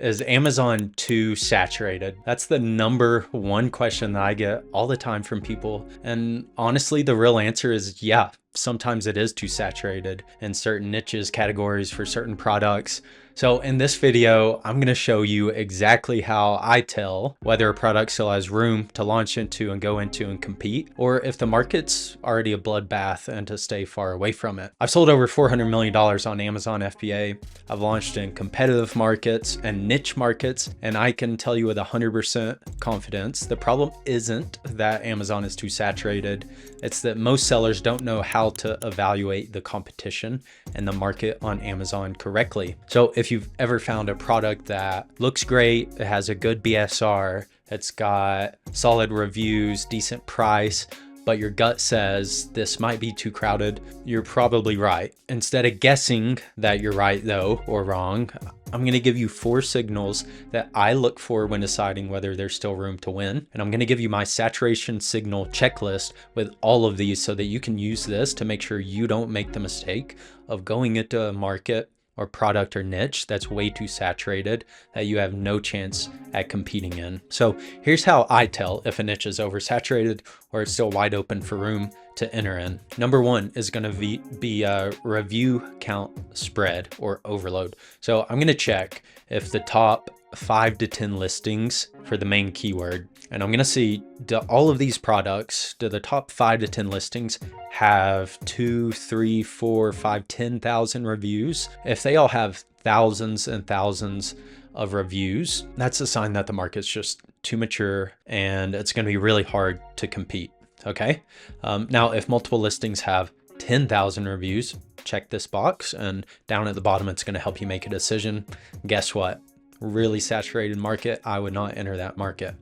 Is Amazon too saturated? That's the number one question that I get all the time from people. And honestly, the real answer is yeah, sometimes it is too saturated in certain niches, categories for certain products. So in this video, I'm going to show you exactly how I tell whether a product still has room to launch into and go into and compete, or if the market's already a bloodbath and to stay far away from it. I've sold over $400 million on Amazon FBA. I've launched in competitive markets and niche markets, and I can tell you with 100% confidence, the problem isn't that Amazon is too saturated. It's that most sellers don't know how to evaluate the competition and the market on Amazon correctly. So if you've ever found a product that looks great, it has a good BSR, it's got solid reviews, decent price, but your gut says this might be too crowded, you're probably right. Instead of guessing that you're right though, or wrong, I'm going to give you 4 signals that I look for when deciding whether there's still room to win. And I'm going to give you my saturation signal checklist with all of these so that you can use this to make sure you don't make the mistake of going into a market or product or niche that's way too saturated that you have no chance at competing in. So here's how I tell if a niche is oversaturated or it's still wide open for room to enter in. Number 1 is going to be a review count spread or overload. So I'm going to check if the top 5 to 10 listings for the main keyword, and I'm going to see, do all of these products, do the top 5 to 10 listings have 2, 3, 4, 5, 10,000 reviews? If they all have thousands and thousands of reviews, that's a sign that the market's just too mature and it's going to be really hard to compete. Okay. Now, if multiple listings have 10,000 reviews, check this box, and down at the bottom, it's going to help you make a decision. Guess what? Really saturated market, I would not enter that market.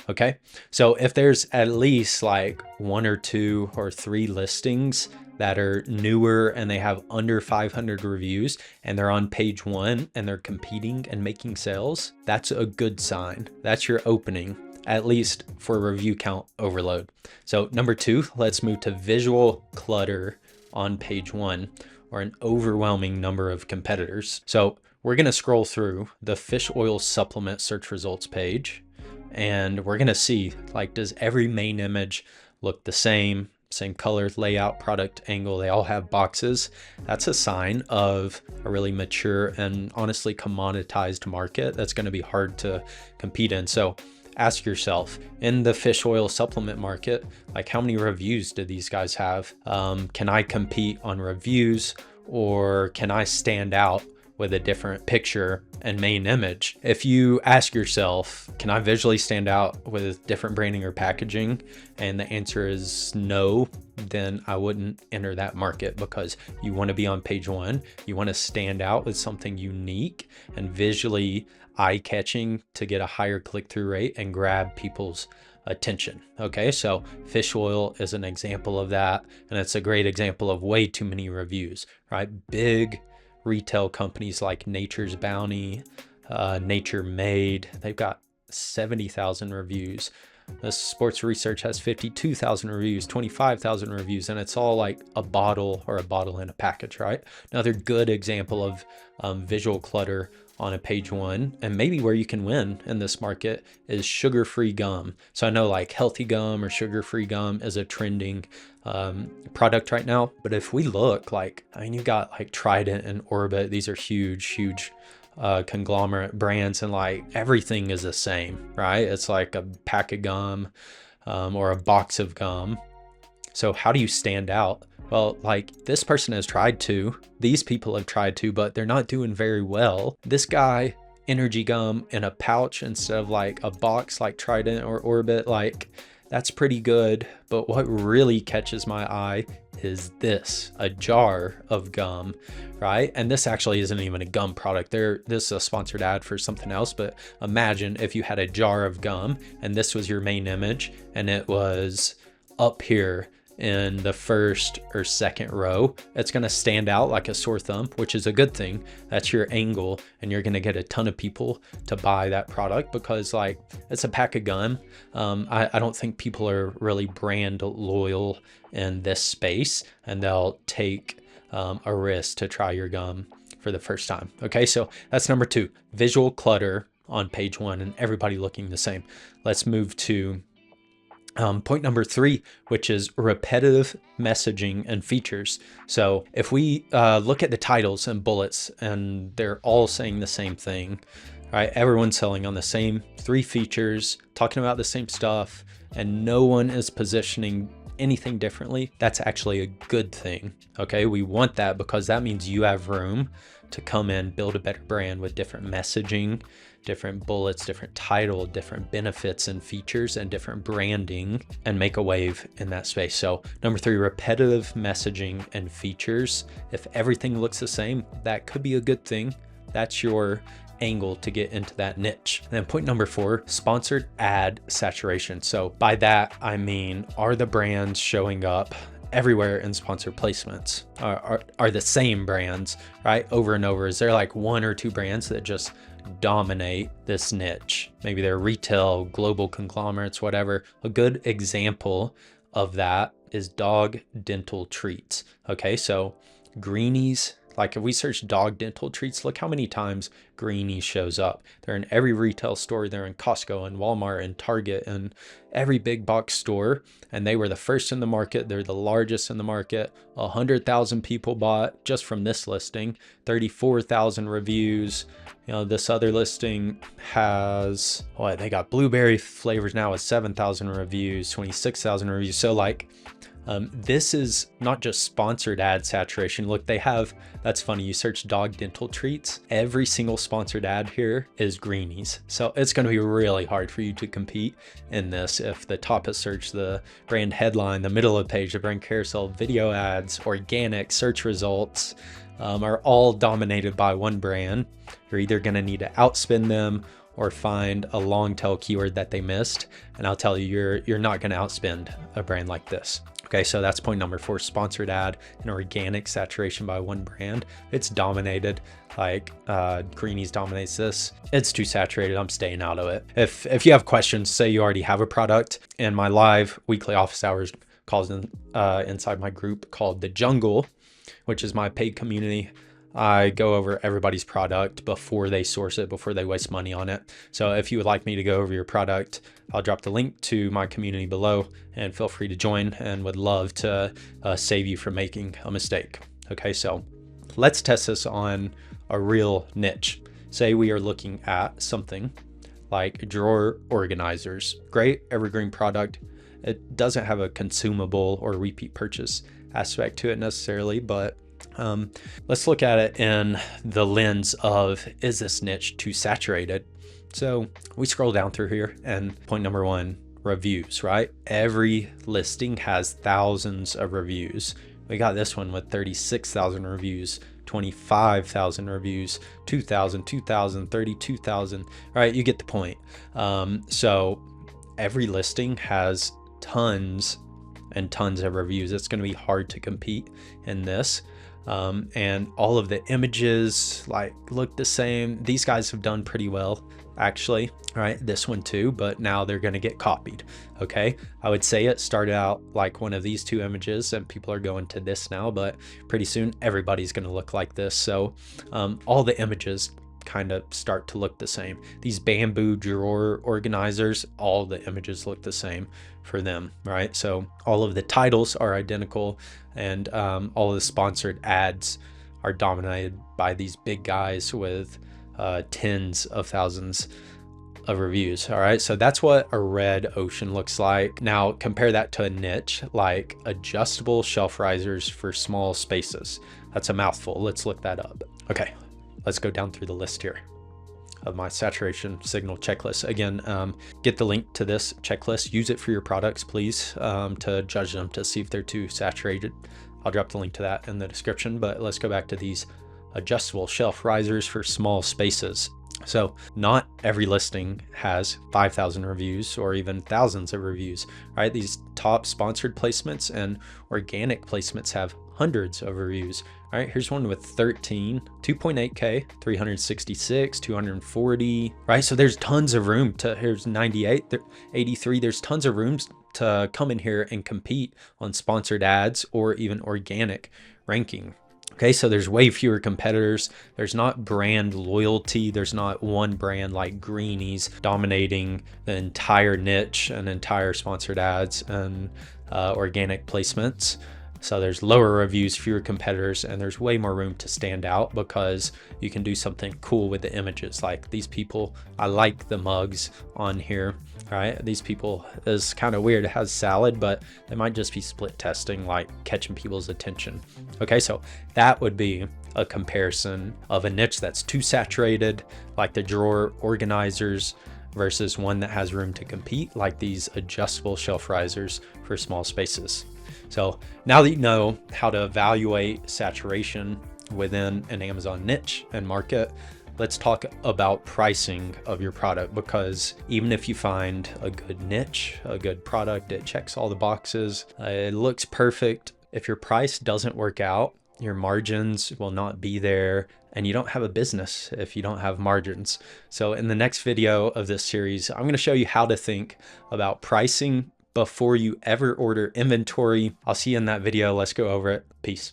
Okay. So if there's at least like 1 or 2 or 3 listings that are newer and they have under 500 reviews and they're on page 1 and they're competing and making sales, that's a good sign. That's your opening, at least for review count overload. So number 2, let's move to visual clutter on page 1, or an overwhelming number of competitors. So we're going to scroll through the fish oil supplement search results page, and we're going to see, like, does every main image look the same color, layout, product, angle? They all have boxes. That's a sign of a really mature and honestly commoditized market that's going to be hard to compete in. So ask yourself, in the fish oil supplement market, like, how many reviews do these guys have? Can I compete on reviews, or can I stand out with a different picture and main image? If you ask yourself, can I visually stand out with different branding or packaging, and the answer is no, then I wouldn't enter that market, because you want to be on page 1. You want to stand out with something unique and visually eye-catching to get a higher click-through rate and grab people's attention. Okay, so fish oil is an example of that, and it's a great example of way too many reviews, right? Big retail companies like Nature's Bounty, Nature Made, they've got 70,000 reviews. This Sports Research has 52,000 reviews, 25,000 reviews, and it's all like a bottle or a bottle in a package, right? Another good example of visual clutter on a page 1, and maybe where you can win in this market, is sugar-free gum. So I know like healthy gum or sugar-free gum is a trending product right now, but if we look, like, I mean, you got like Trident and Orbit. These are huge conglomerate brands, and like everything is the same, right? It's like a pack of gum or a box of gum. So how do you stand out? Well, like, this person has tried to, these people have tried to, but they're not doing very well. This guy, energy gum in a pouch instead of like a box like Trident or Orbit, like, that's pretty good. But what really catches my eye is this, a jar of gum, right? And this actually isn't even a gum product. This is a sponsored ad for something else, but imagine if you had a jar of gum and this was your main image and it was up here in the first or second row. It's going to stand out like a sore thumb, which is a good thing. That's your angle, and you're going to get a ton of people to buy that product because, like, it's a pack of gum. I don't think people are really brand loyal in this space, and they'll take a risk to try your gum for the first time. Okay, so that's number two, visual clutter on page 1 and everybody looking the same. Let's move to point number 3, which is repetitive messaging and features. So if we look at the titles and bullets and they're all saying the same thing, right? Everyone's selling on the same 3 features, talking about the same stuff, and no one is positioning anything differently. That's actually a good thing. Okay, we want that because that means you have room to come in, build a better brand with different messaging, different bullets, different title, different benefits and features, and different branding, and make a wave in that space. So number 3, repetitive messaging and features. If everything looks the same, that could be a good thing. That's your angle to get into that niche. And then point number 4, sponsored ad saturation. So by that, I mean, are the brands showing up everywhere in sponsored placements? Are the same brands, right, over and over? Is there like 1 or 2 brands that just dominate this niche? Maybe they're retail, global conglomerates, whatever. A good example of that is dog dental treats. Okay, so Greenies, like if we search dog dental treats, look how many times Greenies shows up. They're in every retail store. They're in Costco and Walmart and Target and every big box store. And they were the first in the market. They're the largest in the market. 100,000 people bought just from this listing, 34,000 reviews. You know, this other listing has, what, they got blueberry flavors now with 7,000 reviews, 26,000 reviews. So like, this is not just sponsored ad saturation. Look, they have, that's funny, you search dog dental treats, every single sponsored ad here is Greenies. So it's going to be really hard for you to compete in this if the top of search, the brand headline, the middle of the page, the brand carousel, video ads, organic search results are all dominated by one brand. You're either going to need to outspin them or find a long tail keyword that they missed. And I'll tell you, you're not going to outspend a brand like this. Okay, so that's point number 4, sponsored ad and organic saturation by one brand. It's dominated, like Greenies dominates this. It's too saturated, I'm staying out of it. If you have questions, say you already have a product, in my live weekly office hours calls inside my group called The Jungle, which is my paid community, I go over everybody's product before they source it, before they waste money on it. So if you would like me to go over your product, I'll drop the link to my community below and feel free to join, and would love to save you from making a mistake. Okay, so let's test this on a real niche. Say we are looking at something like drawer organizers. Great evergreen product. It doesn't have a consumable or repeat purchase aspect to it necessarily, but let's look at it in the lens of, is this niche too saturated? So we scroll down through here, and point number 1, reviews, right? Every listing has thousands of reviews. We got this one with 36,000 reviews, 25,000 reviews, 2,000, 2,000, 32,000, right? You get the point. So every listing has tons and tons of reviews. It's going to be hard to compete in this. And all of the images like look the same. These guys have done pretty well, actually, right? This one too, but now they're going to get copied. Okay, I would say it started out like one of these 2 images and people are going to this now, but pretty soon everybody's going to look like this. So all the images kind of start to look the same. These bamboo drawer organizers, all the images look the same for them, right? So all of the titles are identical, and all of the sponsored ads are dominated by these big guys with tens of thousands of reviews. All right, so that's what a red ocean looks like. Now compare that to a niche like adjustable shelf risers for small spaces. That's a mouthful. Let's look that up. Okay, let's go down through the list here of my saturation signal checklist. Again, get the link to this checklist, use it for your products, please, to judge them to see if they're too saturated. I'll drop the link to that in the description, but let's go back to these adjustable shelf risers for small spaces. So not every listing has 5,000 reviews or even thousands of reviews, right? These top sponsored placements and organic placements have hundreds of reviews. All right, here's one with 13, 2.8K, 366, 240, right? So there's tons of room to, here's 98, 83. There's tons of rooms to come in here and compete on sponsored ads or even organic ranking. Okay, so there's way fewer competitors. There's not brand loyalty. There's not one brand like Greenies dominating the entire niche and entire sponsored ads and organic placements. So there's lower reviews, fewer competitors, and there's way more room to stand out because you can do something cool with the images. Like these people, I like the mugs on here, right? These people is kind of weird. It has salad, but they might just be split testing, like catching people's attention. Okay, so that would be a comparison of a niche that's too saturated, like the drawer organizers, versus one that has room to compete, like these adjustable shelf risers for small spaces. So now that you know how to evaluate saturation within an Amazon niche and market, let's talk about pricing of your product, because even if you find a good niche, a good product, it checks all the boxes, it looks perfect. If your price doesn't work out, your margins will not be there, and you don't have a business if you don't have margins. So in the next video of this series, I'm going to show you how to think about pricing before you ever order inventory. I'll see you in that video. Let's go over it. Peace.